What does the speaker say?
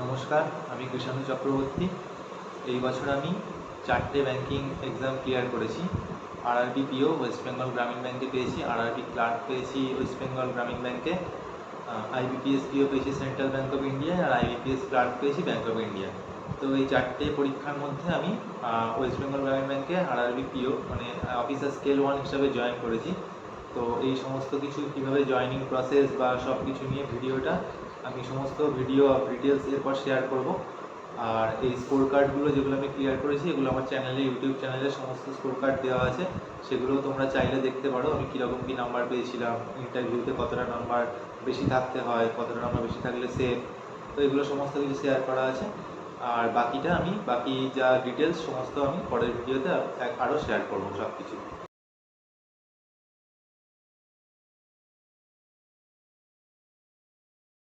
নমস্কার, আমি কৃষাণু চক্রবর্তী। এই বছর আমি 4টে ব্যাংকিং এক্সাম ক্লিয়ার করেছি। আরআরবি পিও ওয়েস্ট বেঙ্গল গ্রামীণ ব্যাংকে পেয়েছি, আরআরবি ক্লার্ক পেয়েছি ওয়েস্ট বেঙ্গল গ্রামীণ ব্যাংকে, আইবিপিএস পিও পেয়েছি সেন্ট্রাল ব্যাংক অফ ইন্ডিয়ায়, আর আইবিপিএস ক্লার্ক পেয়েছি ব্যাংক অফ ইন্ডিয়া। তো এই 4টে পরীক্ষার মধ্যে আমি ওয়েস্ট বেঙ্গল গ্রামীণ ব্যাংকে আরআরবি পিও মানে অফিসার স্কেল 1 হিসাবে জয়েন করেছি। তো এই সমস্ত কিছু কীভাবে জয়েনিং প্রসেস বা সব কিছু নিয়ে ভিডিওটা আমি সমস্ত ভিডিও ডিটেলস এরপর শেয়ার করব। আর এই স্কোর কার্ডগুলো যেগুলো আমি ক্লিয়ার করেছি এগুলো আমার চ্যানেলে, ইউটিউব চ্যানেলে সমস্ত স্কোর কার্ড দেওয়া আছে, সেগুলো তোমরা চাইলে দেখতে পারো। আমি কীরকম কী নাম্বার পেয়েছিলাম, ইন্টারভিউতে কতটা নাম্বার বেশি থাকতে হয়, কতটা নাম্বার বেশি থাকলে সেফ, তো এগুলো সমস্ত কিছু শেয়ার করা আছে। আর বাকি যা ডিটেলস সমস্ত আমি পরের ভিডিওতে আরও শেয়ার করবো সব কিছু।